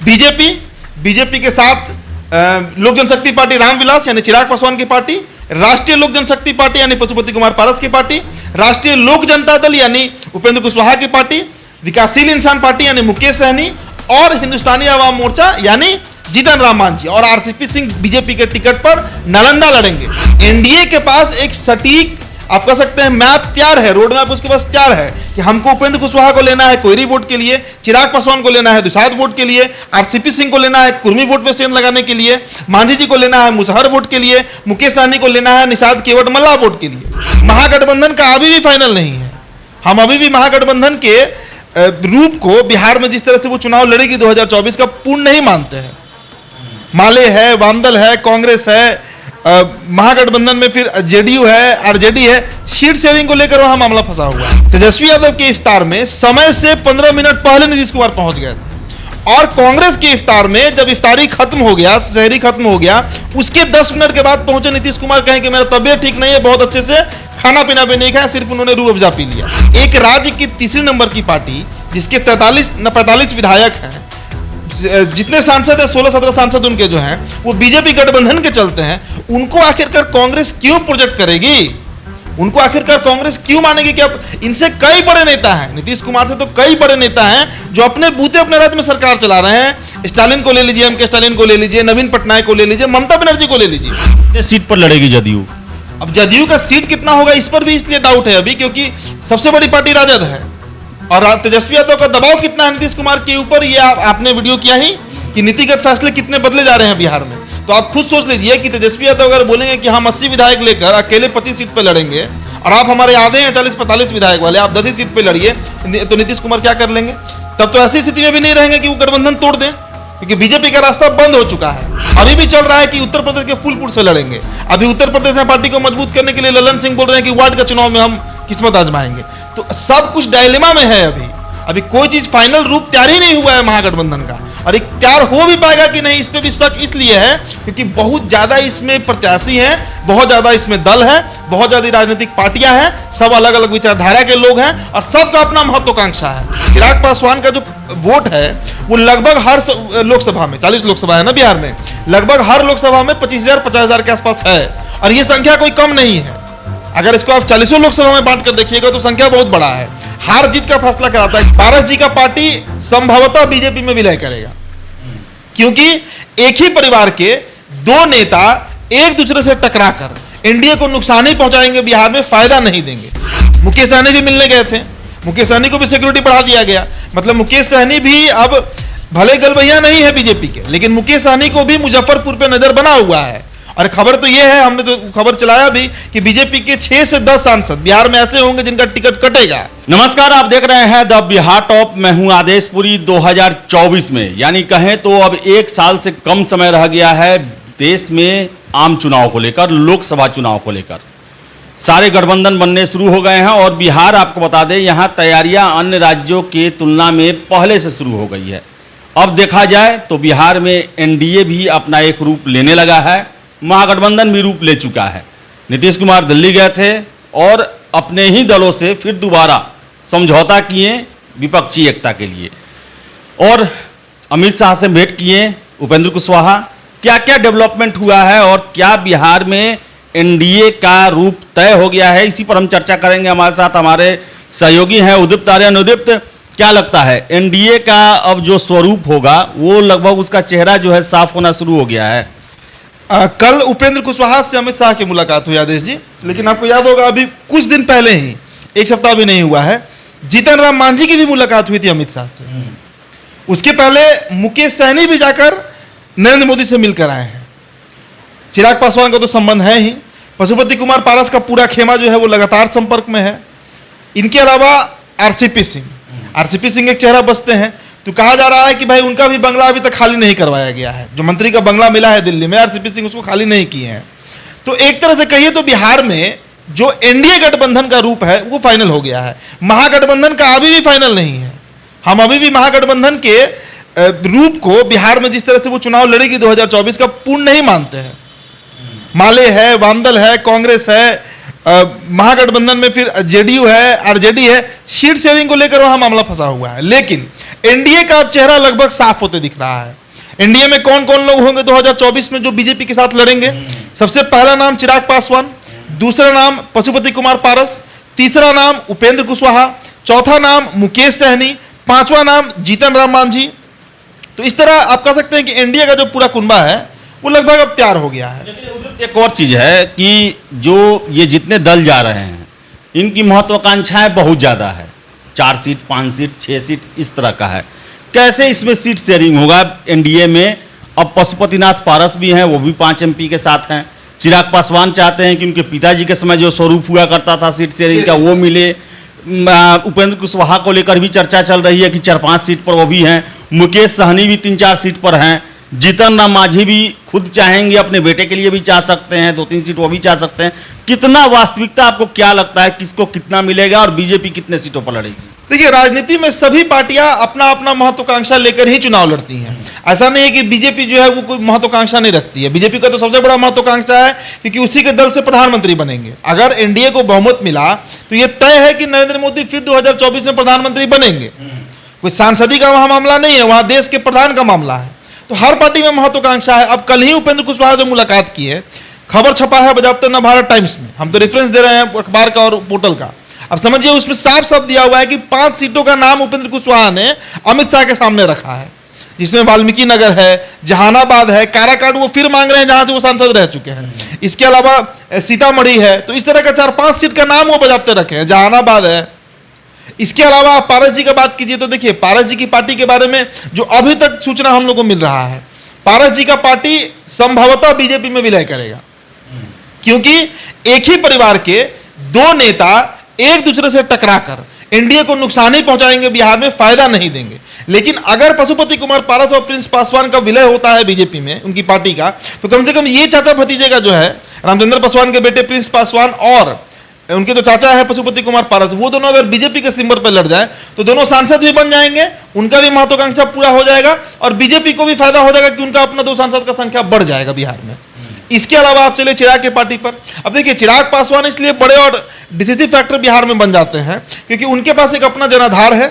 BJP के साथ लोक जनशक्ति पार्टी रामविलास यानी चिराग पासवान की पार्टी, राष्ट्रीय लोक जनशक्ति पार्टी यानी पशुपति कुमार पारस की पार्टी, राष्ट्रीय लोक जनता दल यानी उपेंद्र कुशवाहा की पार्टी, विकासशील इंसान पार्टी यानी मुकेश सहनी और हिंदुस्तानी अवाम मोर्चा यानी जीतन राम मांझी और आरसीपी सिंह बीजेपी के टिकट पर नालंदा लड़ेंगे। एनडीए के पास एक सटीक आप कह सकते हैं मैप तैयार है, रोड मैप उसके पास तैयार है कि हमको उपेंद्र कुशवाहा को लेना है कोयरी वोट के लिए, चिराग पासवान को लेना है दुसाध वोट के लिए, आरसीपी सिंह को लेना है कुर्मी वोट में स्ट्रेंथ लगाने के लिए, मांझी जी को लेना है मुसहर वोट के लिए, मुकेश सहनी को लेना है निषाद केवट मल्ला वोट के लिए। महागठबंधन का अभी भी फाइनल नहीं है। हम अभी भी महागठबंधन के रूप को बिहार में जिस तरह से वो चुनाव लड़ेगी 2024 का पूर्ण नहीं मानते हैं। माले है, वामदल है, कांग्रेस है, महागठबंधन में फिर जेडीयू है, आरजेडी है, सीट शेयरिंग को लेकर वहां मामला फंसा हुआ है। तेजस्वी यादव के इफ्तार में समय से 15 मिनट पहले नीतीश कुमार पहुंच गए थे और कांग्रेस के इफ्तार में जब इफ्तारी खत्म हो गया, शहरी खत्म हो गया, उसके 10 मिनट के बाद पहुंचे नीतीश कुमार, कहें कि मेरा तबियत ठीक नहीं है, बहुत अच्छे से खाना पीना भी नहीं खाया, सिर्फ उन्होंने रूह अफ़ज़ा पी लिया। एक राज्य की तीसरी नंबर की पार्टी जिसके 45 विधायक हैं, जितने सांसद है 16-17 सांसद उनके जो हैं वो बीजेपी गठबंधन के चलते हैं, उनको आखिरकार कांग्रेस क्यों प्रोजेक्ट करेगी? उनको आखिरकार कांग्रेस क्यों मानेगी? कि अब इनसे कई बड़े नेता हैं, नीतीश कुमार से तो कई बड़े नेता हैं जो अपने बूते अपने राज्य में सरकार चला रहे हैं। स्टालिन को ले लीजिए, एम के स्टालिन को ले लीजिए, नवीन पटनायक को ले लीजिए, ममता बनर्जी को ले लीजिए। सीट पर लड़ेगी जदयू। अब जदयू का सीट कितना होगा इस पर भी इसलिए डाउट है अभी, क्योंकि सबसे बड़ी पार्टी राजद है और तेजस्वी यादव का दबाव कितना है नीतीश कुमार के ऊपर, ये आपने वीडियो किया ही कि नीतिगत फैसले कितने बदले जा रहे हैं बिहार में। तो आप खुद सोच लीजिए कि तेजस्वी यादव अगर बोलेंगे कि हम 80 विधायक लेकर अकेले 25 सीट पे लड़ेंगे और आप हमारे आधे हैं 40-45 विधायक वाले, आप 10 ही सीट पे लड़िए, तो नीतीश कुमार क्या कर लेंगे? तब तो ऐसी स्थिति में भी नहीं रहेंगे कि वो गठबंधन तोड़ दें, क्योंकि बीजेपी का रास्ता बंद हो चुका है। अभी भी चल रहा है कि उत्तर प्रदेश के फूलपुर से लड़ेंगे। अभी उत्तर प्रदेश में पार्टी को मजबूत करने के लिए ललन सिंह बोल रहे हैं कि वार्ड का चुनाव में हम किस्मत आजमाएंगे। तो सब कुछ डायलेमा में है। अभी कोई चीज फाइनल रूप तैयार ही नहीं हुआ है महागठबंधन का, और एक तैयार हो भी पाएगा कि नहीं इस पे भी शक इसलिए है क्योंकि बहुत ज्यादा इसमें प्रत्याशी हैं, बहुत ज्यादा इसमें दल है, बहुत ज्यादा राजनीतिक पार्टियां हैं, सब अलग अलग विचारधारा के लोग हैं और सबका अपना महत्वाकांक्षा है। चिराग पासवान का जो वोट है वो लगभग हर लोकसभा में, 40 लोकसभा है ना बिहार में, लगभग हर लोकसभा में 25,000-50,000 के आसपास है और ये संख्या कोई कम नहीं है। अगर इसको आप 40 लोकसभा में बांट कर देखिएगा तो संख्या बहुत बड़ा है। हार जीत का फैसला कराता है। पारस जी का पार्टी संभवतः बीजेपी में विलय करेगा, क्योंकि एक ही परिवार के दो नेता एक दूसरे से टकराकर एनडीए को नुकसान ही पहुंचाएंगे, बिहार में फायदा नहीं देंगे। मुकेश सहनी भी मिलने गए थे, मुकेश सहनी को भी सिक्योरिटी बढ़ा दिया गया। मतलब मुकेश सहनी भी अब भले गलबैया नहीं है बीजेपी के, लेकिन मुकेश सहनी को भी मुजफ्फरपुर पे नजर बना हुआ है। और खबर तो यह है, हमने तो खबर चलाया भी कि बीजेपी के 6 से 10 सांसद बिहार में ऐसे होंगे जिनका टिकट कटेगा। नमस्कार, आप देख रहे हैं द बिहार टॉप। मैं हूं आदेशपुरी। 2024 में यानी कहें तो अब 1 साल से कम समय रह गया है देश में आम चुनाव को लेकर, लोकसभा चुनाव को लेकर। सारे गठबंधन बनने शुरू हो गए हैं और बिहार, आपको बता दें, यहाँ तैयारियां अन्य राज्यों की तुलना में पहले से शुरू हो गई है। अब देखा जाए तो बिहार में एनडीए भी अपना एक रूप लेने लगा है, महागठबंधन भी रूप ले चुका है। नीतीश कुमार दिल्ली गए थे और अपने ही दलों से फिर दोबारा समझौता किए विपक्षी एकता के लिए, और अमित शाह से भेंट किए उपेंद्र कुशवाहा। क्या क्या डेवलपमेंट हुआ है और क्या बिहार में एनडीए का रूप तय हो गया है, इसी पर हम चर्चा करेंगे। हमारे साथ हमारे सहयोगी हैं उदीप्त आर्यन। उदीप्त, क्या लगता है एनडीए का अब जो स्वरूप होगा वो लगभग उसका चेहरा जो है साफ होना शुरू हो गया है? कल उपेंद्र कुशवाहा से अमित शाह की मुलाकात हुई आदेश जी, लेकिन आपको याद होगा अभी कुछ दिन पहले ही, 1 सप्ताह भी नहीं हुआ है, जीतन राम मांझी की भी मुलाकात हुई थी अमित शाह से। उसके पहले मुकेश सहनी भी जाकर नरेंद्र मोदी से मिलकर आए हैं। चिराग पासवान का तो संबंध है ही, पशुपति कुमार पारस का पूरा खेमा जो है वो लगातार संपर्क में है। इनके अलावा आरसीपी सिंह एक चेहरा बसते हैं। तो कहा जा रहा है कि भाई उनका भी बंगला अभी तक खाली नहीं करवाया गया है। जो मंत्री का बंगला मिला है दिल्ली में, आरसीपी सिंह उसको खाली नहीं किए हैं। तो एक तरह से कहिए तो बिहार में जो एनडीए गठबंधन का रूप है वो फाइनल हो गया है। महागठबंधन का अभी भी फाइनल नहीं है। हम अभी भी महागठबंधन के रूप को बिहार में जिस तरह से वो चुनाव लड़ेगी 2024 का पूर्ण नहीं मानते हैं। माले है, वामदल है, कांग्रेस है, महागठबंधन में फिर जेडीयू है, आरजेडी है, सीट शेयरिंग को लेकर वहां मामला फंसा हुआ है। लेकिन एनडीए का अब चेहरा लगभग साफ होते दिख रहा है। एनडीए में कौन कौन लोग होंगे 2024 में जो बीजेपी के साथ लड़ेंगे? सबसे पहला नाम चिराग पासवान, दूसरा नाम पशुपति कुमार पारस, तीसरा नाम उपेंद्र कुशवाहा, चौथा नाम मुकेश सहनी, पांचवा नाम जीतन राम मांझी। तो इस तरह आप कह सकते हैं कि एनडीए का जो पूरा कुनबा है वो लगभग अब तैयार हो गया है। एक और चीज है कि जो ये जितने दल जा रहे हैं इनकी महत्वाकांक्षाएं बहुत ज़्यादा है, 4 सीट 5 सीट 6 सीट इस तरह का है। कैसे इसमें सीट शेयरिंग होगा एनडीए में? अब पशुपतिनाथ पारस भी हैं, वो भी 5 एमपी के साथ हैं। चिराग पासवान चाहते हैं कि उनके पिताजी के समय जो स्वरूप हुआ करता था सीट शेयरिंग का वो मिले। उपेंद्र कुशवाहा को लेकर भी चर्चा चल रही है कि 4-5 सीट पर वो भी हैं। मुकेश सहनी भी 3-4 सीट पर हैं। जीतन राम मांझी भी खुद चाहेंगे, अपने बेटे के लिए भी चाह सकते हैं, 2-3 सीट वो भी चाह सकते हैं। कितना वास्तविकता आपको क्या लगता है, किसको कितना मिलेगा और बीजेपी कितने सीटों पर लड़ेगी? देखिए, राजनीति में सभी पार्टियां अपना अपना महत्वाकांक्षा लेकर ही चुनाव लड़ती हैं। ऐसा नहीं है कि बीजेपी जो है वो कोई महत्वाकांक्षा नहीं रखती है। बीजेपी का तो सबसे बड़ा महत्वाकांक्षा है क्योंकि उसी के दल से प्रधानमंत्री बनेंगे। अगर एनडीए को बहुमत मिला तो यह तय है कि नरेंद्र मोदी फिर 2024 में प्रधानमंत्री बनेंगे। कोई सांसदी का वहां मामला नहीं है, वहां देश के प्रधान का मामला है। तो हर पार्टी में महत्वाकांक्षा है। अब कल ही उपेंद्र कुशवाहा जो मुलाकात की है, खबर छपा है बजाते नवभारत टाइम्स में, हम तो रेफरेंस दे रहे हैं अखबार का और पोर्टल का। अब समझिए उसमें साफ साफ दिया हुआ है कि 5 सीटों का नाम उपेंद्र कुशवाहा ने अमित शाह के सामने रखा है, जिसमें वाल्मीकि नगर है, जहानाबाद है, काराकाट वो फिर मांग रहे हैं जहां से वो सांसद रह चुके हैं। इसके अलावा सीतामढ़ी है। तो इस तरह का 4-5 सीट का नाम वो बजाते रखे हैं, जहानाबाद है। इसके अलावा आप पारस जी का बात कीजिए तो देखिए, पारस जी की पार्टी के बारे में जो अभी तक सूचना हम लोग को मिल रहा है, पारस जी का पार्टी संभवतः बीजेपी में विलय करेगा, क्योंकि एक ही परिवार के 2 नेता एक दूसरे से टकराकर एनडीए को नुकसान ही पहुंचाएंगे, बिहार में फायदा नहीं देंगे। लेकिन अगर पशुपति कुमार पारस और प्रिंस पासवान का विलय होता है बीजेपी में, उनकी पार्टी का, तो कम से कम ये चाचा भतीजे का जो है, रामचंद्र पासवान के बेटे प्रिंस पासवान और उनके जो चाचा है पशुपति कुमार पारस, वो दोनों अगर बीजेपी के सिंबल पर लड़ जाए तो दोनों सांसद भी बन जाएंगे, उनका भी महत्वाकांक्षा पूरा हो जाएगा और बीजेपी को भी फायदा हो जाएगा कि उनका अपना 2 सांसद का संख्या बढ़ जाएगा बिहार में। इसके अलावा आप चले चिराग के पार्टी पर। अब देखिए, चिराग पासवान इसलिए बड़े और डिसिसिव फैक्टर बिहार में बन जाते हैं क्योंकि उनके पास एक अपना जनाधार है,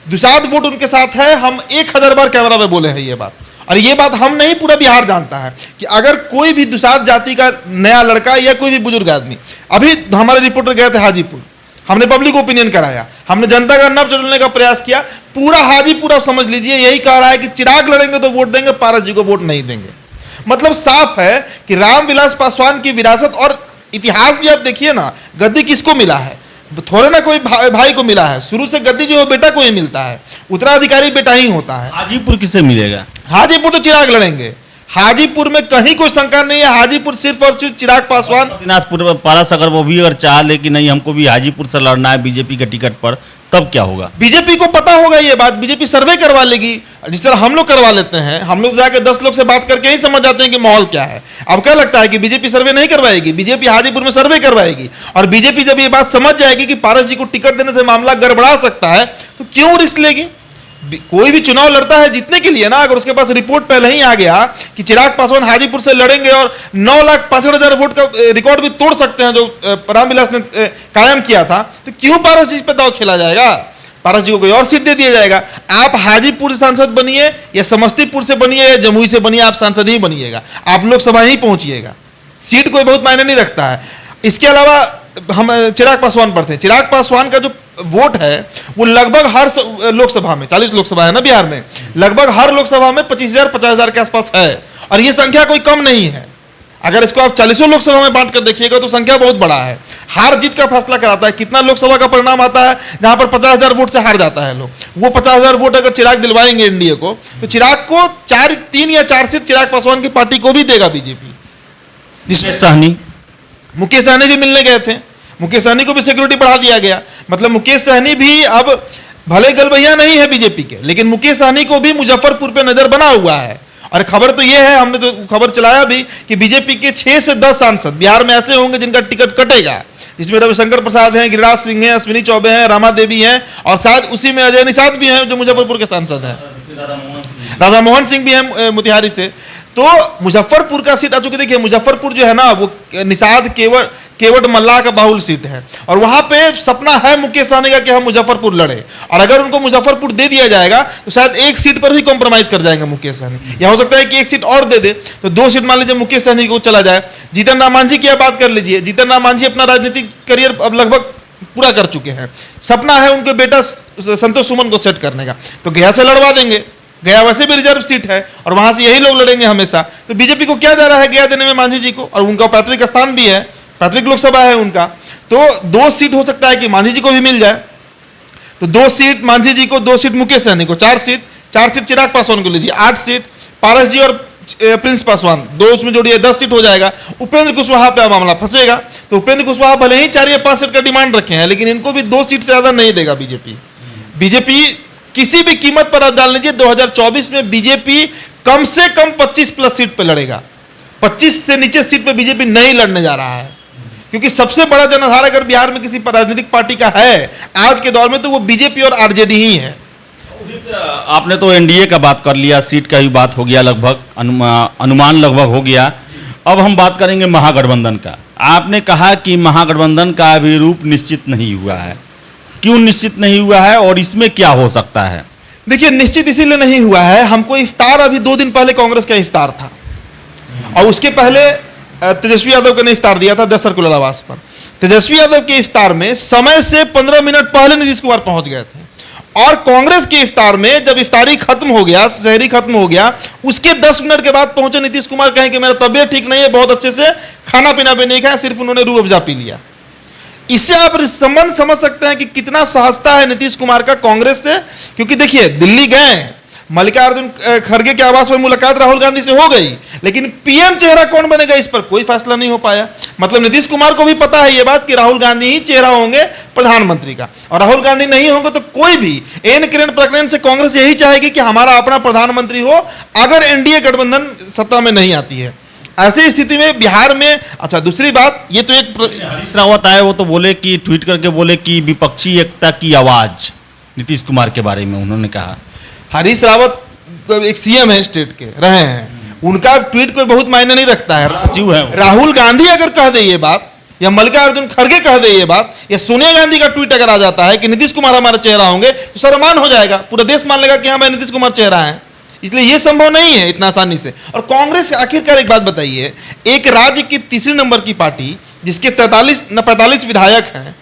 दुसाध वोट उनके साथ है। हम 1000 बार कैमरा में बोले हैं ये बात, और ये बात हम नहीं पूरा बिहार जानता है कि अगर कोई भी दुसाध जाति का नया लड़का या कोई भी बुजुर्ग आदमी, अभी हमारे रिपोर्टर गए थे हाजीपुर, हमने पब्लिक ओपिनियन कराया, हमने जनता का नब्ज टोलने का प्रयास किया। पूरा हाजीपुर आप समझ लीजिए यही कह रहा है कि चिराग लड़ेंगे तो वोट देंगे, पारस जी को वोट नहीं देंगे। मतलब साफ है कि रामविलास पासवान की विरासत और इतिहास भी आप देखिए ना, गद्दी किसको मिला है? थोड़े ना कोई भाई को मिला है। शुरू से गद्दी जो है बेटा को ही मिलता है, उत्तराधिकारी बेटा ही होता है। हाजीपुर किसे मिलेगा? हाजीपुर तो चिराग लड़ेंगे। हाजीपुर में कहीं कोई शंका नहीं है, हाजीपुर सिर्फ और सिर्फ चिराग पासवान। पशुपतिनाथ पारस अगर वो भी अगर चाह ले कि नहीं हमको भी हाजीपुर से लड़ना है बीजेपी के टिकट पर, तब क्या होगा? बीजेपी को पता होगा ये बात, बीजेपी सर्वे करवा लेगी, जिस तरह हम लोग करवा लेते हैं। हम लोग जाके 10 लोग से बात करके ही समझ जाते हैं कि माहौल क्या है। अब क्या लगता है कि बीजेपी सर्वे नहीं करवाएगी? बीजेपी हाजीपुर में सर्वे करवाएगी और बीजेपी जब ये बात समझ जाएगी कि पारस जी को टिकट देने से मामला गड़बड़ा सकता है तो क्यों रिस्क लेगी? कोई भी चुनाव लड़ता है जीतने के लिए ना। अगर उसके पास रिपोर्ट पहले ही आ गया कि चिराग पासवान हाजीपुर से लड़ेंगे और 9,65,000 वोट का रिकॉर्ड भी तोड़ सकते हैं जो रामविलास ने कायम किया था, तो क्यों पारस जी पे दाव खेला जाएगा? पारस जी को कोई और सीट दे दिया जाएगा। आप हाजीपुर से सांसद बनिए या समस्तीपुर से बनिए या जमुई से बनिए, आप सांसद ही बनिएगा, आप लोकसभा ही पहुंचिएगा। सीट कोई बहुत मायने नहीं रखता है। इसके अलावा हम चिराग पासवान पर थे। चिराग पासवान का जो वोट है वो लगभग हर लोकसभा में, 40 लोकसभा है ना बिहार में, लगभग हर लोकसभा में 25,000-50,000 के आसपास है और ये संख्या कोई कम नहीं है। अगर इसको आप 40 लोकसभा में बांट कर देखिएगा तो संख्या बहुत बड़ा है। हार जीत का फैसला कराता है। कितना लोकसभा का परिणाम आता है जहां पर 50,000 वोट से हार जाता है लोग, वो 50,000 वोट अगर चिराग दिलवाएंगे एनडीए को, तो चिराग को 3 या 4 सीट चिराग पासवान की पार्टी को भी देगा बीजेपी। जिसमें सहनी, मुकेश सहनी भी मिलने गए थे, मुकेश सहनी को भी सिक्योरिटी बढ़ा दिया गया। मतलब मुकेश सहनी भी अब भले गलबैया नहीं है बीजेपी के, लेकिन मुकेश सहनी को भी मुजफ्फरपुर पे नजर बना हुआ है। और खबर तो यह है, हमने तो खबर चलाया भी कि बीजेपी के 6 से 10 सांसद बिहार में ऐसे होंगे जिनका टिकट कटेगा, जिसमें रविशंकर प्रसाद हैं, गिरिराज सिंह हैं, अश्विनी चौबे हैं, रामा देवी हैं और शायद उसी में अजय निषाद भी हैं जो मुजफ्फरपुर के सांसद हैं, राधा मोहन सिंह भी हैं मोतिहारी से। तो मुजफ्फरपुर का सीट आ चुकी। देखिए मुजफ्फरपुर जो है ना, वो निषाद केवट मल्लाह का बाहुल सीट है और वहां पे सपना है मुकेश सहनी का कि हम मुजफ्फरपुर लड़े, और अगर उनको मुजफ्फरपुर दे दिया जाएगा तो शायद एक सीट पर ही कॉम्प्रोमाइज कर जाएंगे मुकेश सहनी, या हो सकता है कि एक सीट और दे दे तो 2 सीट मान लीजिए मुकेश सहनी को चला जाए। जीतन राम मांझी की बात कर लीजिए, जीतन राम मांझी अपना राजनीतिक करियर अब लगभग पूरा कर चुके हैं, सपना है उनके बेटा संतोष सुमन को सेट करने का, तो गया से लड़वा देंगे, गया वैसे भी रिजर्व सीट है और वहां से यही लोग लड़ेंगे हमेशा, तो बीजेपी को क्या जा रहा है गया देने में मांझी जी को, और उनका पैतृक स्थान भी है, पैतृक लोकसभा है उनका, तो 2 सीट हो सकता है कि मांझी जी को भी मिल जाए, तो 2 सीट मांझी जी को, 2 सीट मुकेश सहनी को, 4 सीट चिराग पासवान को लीजिए, 8 सीट पारस जी और प्रिंस पासवान 2 उसमें जोड़िए 10 सीट हो जाएगा। उपेंद्र कुशवाहा पे मामला फंसेगा, तो उपेंद्र कुशवाहा भले ही 4 या 5 सीट का डिमांड रखे हैं लेकिन इनको भी 2 सीट से ज्यादा नहीं देगा बीजेपी किसी भी कीमत पर आप डाल लीजिए 2024 में बीजेपी कम से कम 25 प्लस सीट पे लड़ेगा, 25 से नीचे सीट पे बीजेपी नहीं लड़ने जा रहा है, क्योंकि सबसे बड़ा जनाधार अगर बिहार में किसी राजनीतिक पार्टी का है आज के दौर में तो वो बीजेपी और आरजेडी ही है। आपने तो एनडीए का बात कर लिया, सीट का भी बात हो गया, लगभग अनुमान लगभग हो गया। अब हम बात करेंगे महागठबंधन का। आपने कहा कि महागठबंधन का अभी रूप निश्चित नहीं हुआ है, क्यों निश्चित नहीं हुआ है और इसमें क्या हो सकता है? देखिए निश्चित इसीलिए नहीं हुआ है, हमको इफ्तार अभी 2 दिन पहले कांग्रेस का इफ्तार था और उसके पहले तेजस्वी यादव ने इफ्तार दिया था 10 सर्कुलर आवास पर। तेजस्वी यादव के इफ्तार में समय से 15 मिनट पहले नीतीश कुमार पहुंच गए थे और कांग्रेस के इफ्तार में जब इफ्तारी खत्म हो गया, सहरी खत्म हो गया, उसके 10 मिनट के बाद पहुंचे नीतीश कुमार, कहें कि मेरा तबीयत ठीक नहीं है, बहुत अच्छे से खाना पीना भी नहीं खाया, सिर्फ उन्होंने रूह अफ़ज़ा पी लिया। इससे आप संबंध समझ सकते हैं कि कितना सहजता है नीतीश कुमार का कांग्रेस से, क्योंकि देखिए दिल्ली गए, मल्लिकार्जुन खड़गे के आवास पर मुलाकात राहुल गांधी से हो गई, लेकिन पीएम चेहरा कौन बनेगा इस पर कोई फैसला नहीं हो पाया। मतलब नीतीश कुमार को भी पता है ये बात कि राहुल गांधी ही चेहरा होंगे प्रधानमंत्री का, और राहुल गांधी नहीं होंगे तो कोई भी एन किरण प्रकरण से कांग्रेस यही चाहेगी कि हमारा अपना प्रधानमंत्री हो अगर एनडीए गठबंधन सत्ता में नहीं आती है। ऐसी स्थिति में बिहार में, अच्छा दूसरी बात, ये तो एक हरीश रावत आए, वो तो बोले कि ट्वीट करके बोले कि विपक्षी एकता की आवाज नीतीश कुमार के बारे में उन्होंने कहा। हरीश रावत एक सीएम है, स्टेट के रहे हैं, उनका ट्वीट कोई बहुत मायने नहीं रखता है। सचिव है राहुल गांधी अगर कह दे ये बात, या मल्लिकार्जुन खड़गे कह दे ये बात, या सोनिया गांधी का ट्वीट अगर आ जाता है कि नीतीश कुमार हमारा चेहरा होंगे, तो सर्वमान हो जाएगा, पूरा देश मान लेगा कि हाँ भाई नीतीश कुमार चेहरा है। इसलिए ये संभव नहीं है इतना आसानी से। और कांग्रेस आखिरकार एक बात बताइए, एक राज्य की 3री नंबर की पार्टी जिसके 45 विधायक हैं,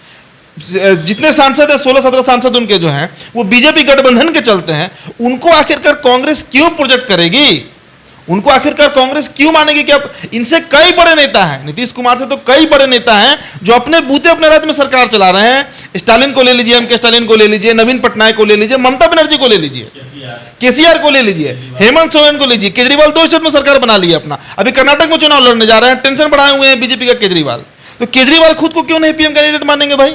जितने सांसद हैं 16-17 सांसद उनके जो हैं वो बीजेपी गठबंधन के चलते हैं, उनको आखिरकार कांग्रेस क्यों प्रोजेक्ट करेगी? उनको आखिरकार कांग्रेस क्यों मानेगी? कि अब इनसे कई बड़े नेता हैं, नीतीश कुमार से तो कई बड़े नेता हैं जो अपने बूते अपने राज्य में सरकार चला रहे हैं। स्टालिन को ले लीजिए, एम के स्टालिन को ले लीजिए, नवीन पटनायक को ले लीजिए, ममता बनर्जी को ले लीजिए, केसीआर को ले लीजिए, हेमंत सोरेन को लीजिए, केजरीवाल 2 स्टेट में सरकार बना ली है अपना, अभी कर्नाटक में चुनाव लड़ने जा रहे हैं, टेंशन बढ़ाए हुए हैं बीजेपी का केजरीवाल। तो केजरीवाल खुद को क्यों नहीं पीएम कैंडिडेट मानेंगे भाई?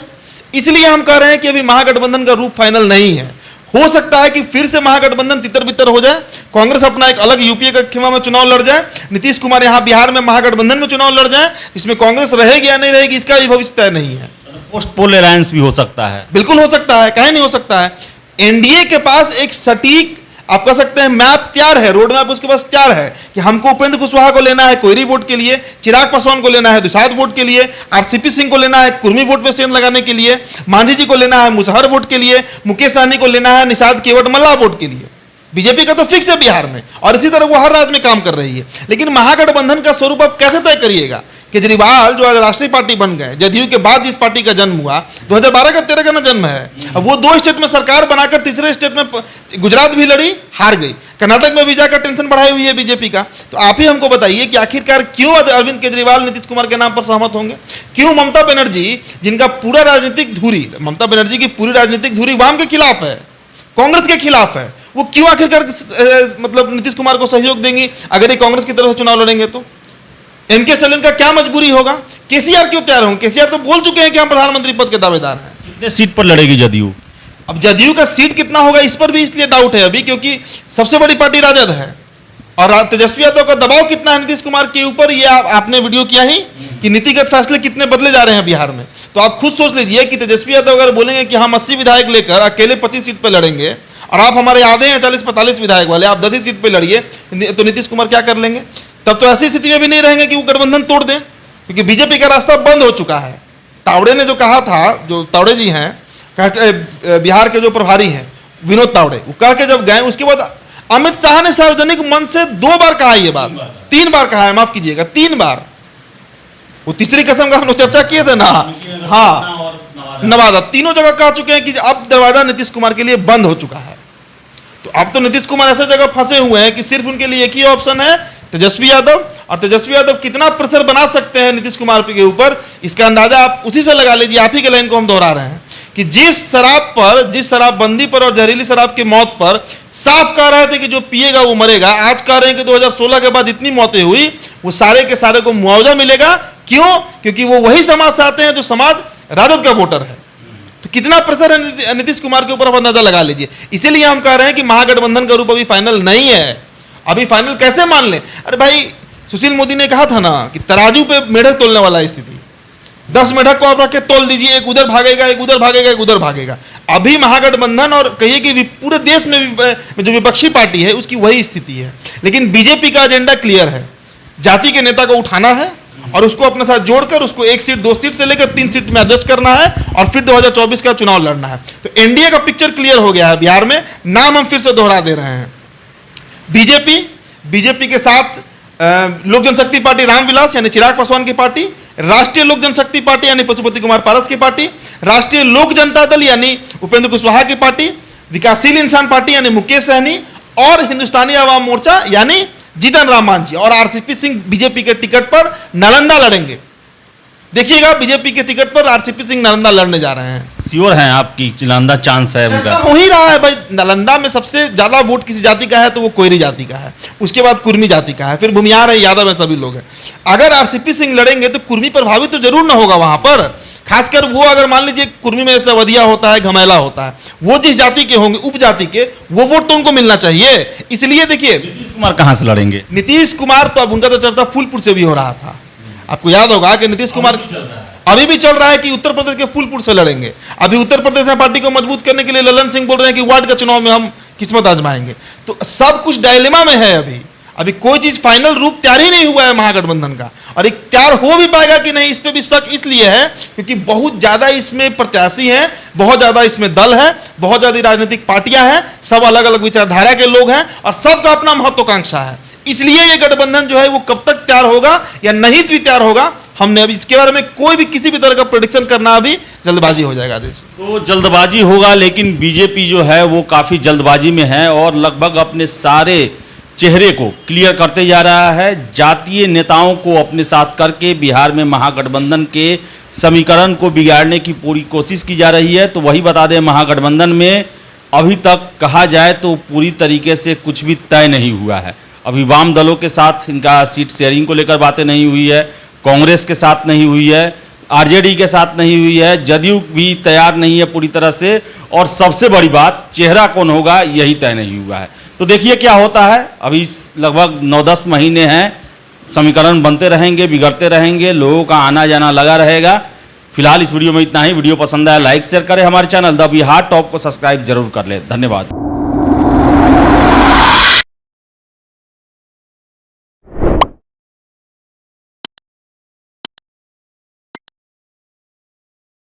इसलिए हम कह रहे हैं कि अभी महागठबंधन का रूप फाइनल नहीं है। हो सकता है कि फिर से महागठबंधन तितर बितर हो जाए, कांग्रेस अपना एक अलग यूपीए का खेमा में चुनाव लड़ जाए, नीतीश कुमार यहां बिहार में महागठबंधन में चुनाव लड़ जाए, इसमें कांग्रेस रहेगी या नहीं रहेगी इसका भी भविष्य तय नहीं है। पोस्ट पोल अलायंस भी हो सकता है, बिल्कुल हो सकता है, कहीं नहीं हो सकता है। एनडीए के पास एक सटीक, आप कह सकते हैं मैप तैयार है, रोड मैप उसके पास तैयार है कि हमको उपेंद्र कुशवाहा को लेना है कोयरी वोट के लिए, चिराग पासवान को लेना है दुसाध वोट के लिए, आरसीपी सिंह को लेना है कुर्मी वोट में स्टैंड लगाने के लिए, मांझी जी को लेना है मुसहर वोट के लिए, मुकेश सहनी को लेना है निषाद केवट मल्लाह वोट के लिए। बीजेपी का तो फिक्स है बिहार में और इसी तरह वो हर राज्य में काम कर रही है। लेकिन महागठबंधन का स्वरूप आप कैसे तय करिएगा? केजरीवाल जो आज राष्ट्रीय पार्टी बन गए, जदयू के बाद जिस पार्टी का जन्म हुआ 2012 का 13 का ना जन्म है, अब वो 2 स्टेट में सरकार बनाकर तीसरे स्टेट में गुजरात भी लड़ी, हार गई, कर्नाटक में भी जाकर टेंशन बढ़ाई हुई है बीजेपी का। तो आप ही हमको बताइए कि आखिरकार क्यों अरविंद केजरीवाल नीतीश कुमार के नाम पर सहमत होंगे? क्यों ममता बनर्जी, जिनका पूरा राजनीतिक धुरी, ममता बनर्जी की पूरी राजनीतिक धुरी वाम के खिलाफ है, कांग्रेस के खिलाफ है, वो क्यों आखिरकार मतलब नीतीश कुमार को सहयोग देंगी अगर ये कांग्रेस की तरफ से चुनाव लड़ेंगे? तो एम के स्टालिन का क्या मजबूरी होगा? केसीआर क्यों तैयार होंगे? केसीआर तो बोल चुके हैं कि हम प्रधानमंत्री पद के दावेदार हैं। कितने सीट पर लड़ेगी जदयू? अब जदयू का सीट कितना होगा इस पर भी इसलिए डाउट है अभी, क्योंकि सबसे बड़ी पार्टी राजद है और तेजस्वी यादव का दबाव कितना है नीतीश कुमार के ऊपर, ये आपने वीडियो किया ही कि नीतिगत फैसले कितने बदले जा रहे हैं बिहार में। तो आप खुद सोच लीजिए कि तेजस्वी यादव अगर बोलेंगे कि हम 80 विधायक लेकर अकेले 25 सीट पर लड़ेंगे और आप हमारे आधे हैं 40-45 विधायक वाले, आप 10 ही सीट पर लड़िए, तो नीतीश कुमार क्या कर लेंगे? तब तो ऐसी स्थिति में भी नहीं रहेंगे कि वो गठबंधन तोड़ दें, क्योंकि बीजेपी का रास्ता बंद हो चुका है। तावड़े ने जो कहा था, जो तावड़े जी हैं, बिहार के जो प्रभारी हैं विनोद तावड़े, वो कह के जब गए, उसके बाद अमित शाह ने सार्वजनिक मंच से 2 बार कहा ये बात, 3 बार कहा है, माफ कीजिएगा 3 बार। वो तीसरी कसम का हम लोग चर्चा किए थे ना, हाँ, नवादा, तीनों जगह कह चुके हैं कि अब दरवाजा नीतीश कुमार के लिए बंद हो चुका है। तो अब तो नीतीश कुमार ऐसे जगह फंसे हुए हैं कि सिर्फ उनके लिए एक ही ऑप्शन है, तेजस्वी यादव। और तेजस्वी यादव कितना प्रेशर बना सकते हैं नीतीश कुमार के ऊपर, इसका अंदाजा आप उसी से लगा लीजिए। आप ही के लाइन को हम दोहरा रहे हैं कि जिस शराबबंदी पर और जहरीली शराब की मौत पर साफ कह रहे थे कि जो पिएगा वो मरेगा, आज कह रहे हैं कि 2016 के बाद इतनी मौतें हुई, वो सारे के सारे को मुआवजा मिलेगा। क्यों? क्योंकि वो वही समाज से आते हैं जो समाज राजद का वोटर है। तो कितना प्रेशर है नीतीश कुमार के ऊपर, आप अंदाजा लगा लीजिए। इसीलिए हम कह रहे हैं कि महागठबंधन का रूप अभी फाइनल नहीं है। अभी फाइनल कैसे मान लें? अरे भाई, सुशील मोदी ने कहा था ना कि तराजू पे मेढक तोलने वाला स्थिति, 10 मेढक को आप रख के तोल दीजिए, एक उधर भागेगा, एक उधर भागेगा, एक उधर भागेगा। अभी महागठबंधन और कहिए कि पूरे देश में जो विपक्षी पार्टी है उसकी वही स्थिति है। लेकिन बीजेपी का एजेंडा क्लियर है, जाति के नेता को उठाना है और उसको अपने साथ जोड़कर उसको 1 सीट 2 सीट से लेकर 3 सीट में एडजस्ट करना है और फिर 2024 का चुनाव लड़ना है। तो एनडीए का पिक्चर क्लियर हो गया है बिहार में। नाम हम फिर से दोहरा दे रहे हैं, बीजेपी के साथ लोक जनशक्ति पार्टी रामविलास यानी चिराग पासवान की पार्टी, राष्ट्रीय लोक जनशक्ति पार्टी यानी पशुपति कुमार पारस की पार्टी, राष्ट्रीय लोक जनता दल यानी उपेंद्र कुशवाहा की पार्टी, विकासशील इंसान पार्टी यानी मुकेश सहनी और हिंदुस्तानी आवाम मोर्चा यानी जीतन राम मांझी और आरसीपी सिंह बीजेपी के टिकट पर नालंदा लड़ेंगे। देखिएगा, बीजेपी के टिकट पर आरसीपी सिंह नालंदा लड़ने जा रहे हैं। श्योर हैं आपकी नालंदा चांस है उनका? हो ही रहा है भाई। नालंदा में सबसे ज्यादा वोट किसी जाति का है तो वो कोयरी जाति का है, उसके बाद कुर्मी जाति का है, फिर भूमियार है, यादव है, सभी लोग हैं। अगर आरसीपी सिंह लड़ेंगे तो कुर्मी प्रभावित तो जरूर ना होगा वहां पर। खासकर वो अगर मान लीजिए कुर्मी में जैसे वधिया होता है, घमेला होता है, वो जिस जाति के होंगे, उपजाति के, वो वोट तो उनको मिलना चाहिए। इसलिए देखिए, नीतीश कुमार कहां से लड़ेंगे? नीतीश कुमार तो अब उनका तो चर्चा फूलपुर से भी हो रहा था। आपको याद होगा कि नीतीश कुमार अभी भी चल रहा है कि उत्तर प्रदेश के फूलपुर से लड़ेंगे। अभी उत्तर प्रदेश में पार्टी को मजबूत करने के लिए ललन सिंह बोल रहे हैं कि वार्ड का चुनाव में हम किस्मत आजमाएंगे। तो सब कुछ डायलेमा में है। अभी कोई चीज फाइनल रूप तैयार ही नहीं हुआ है महागठबंधन का, और एक तैयार हो भी पाएगा कि नहीं इस पे भी शक इसलिए है क्योंकि बहुत ज्यादा इसमें प्रत्याशी हैं, बहुत ज्यादा इसमें दल है, बहुत ज्यादा राजनीतिक पार्टियां हैं, सब अलग अलग विचारधारा के लोग हैं और सबका अपना महत्वाकांक्षा है। इसलिए ये गठबंधन जो है वो कब तक तैयार होगा या नहीं भी तैयार होगा, हमने अभी इसके बारे में कोई भी किसी भी तरह का प्रेडिक्शन करना अभी जल्दबाजी हो जाएगा। देश तो जल्दबाजी होगा, लेकिन बीजेपी जो है वो काफी जल्दबाजी में है और लगभग अपने सारे चेहरे को क्लियर करते जा रहा है। जातीय नेताओं को अपने साथ करके बिहार में महागठबंधन के समीकरण को बिगाड़ने की पूरी कोशिश की जा रही है। तो वही बता दें, महागठबंधन में अभी तक कहा जाए तो पूरी तरीके से कुछ भी तय नहीं हुआ है। अभी वाम दलों के साथ इनका सीट शेयरिंग को लेकर बातें नहीं हुई है, कांग्रेस के साथ नहीं हुई है, आरजेडी के साथ नहीं हुई है, जदयू भी तैयार नहीं है पूरी तरह से, और सबसे बड़ी बात चेहरा कौन होगा यही तय नहीं हुआ है। तो देखिए क्या होता है। अभी लगभग 9-10 महीने हैं, समीकरण बनते रहेंगे, बिगड़ते रहेंगे, लोगों का आना जाना लगा रहेगा। फिलहाल इस वीडियो में इतना ही। वीडियो पसंद आया लाइक शेयर करें, हमारे चैनल द बिहार टॉप को सब्सक्राइब जरूर कर ले। धन्यवाद।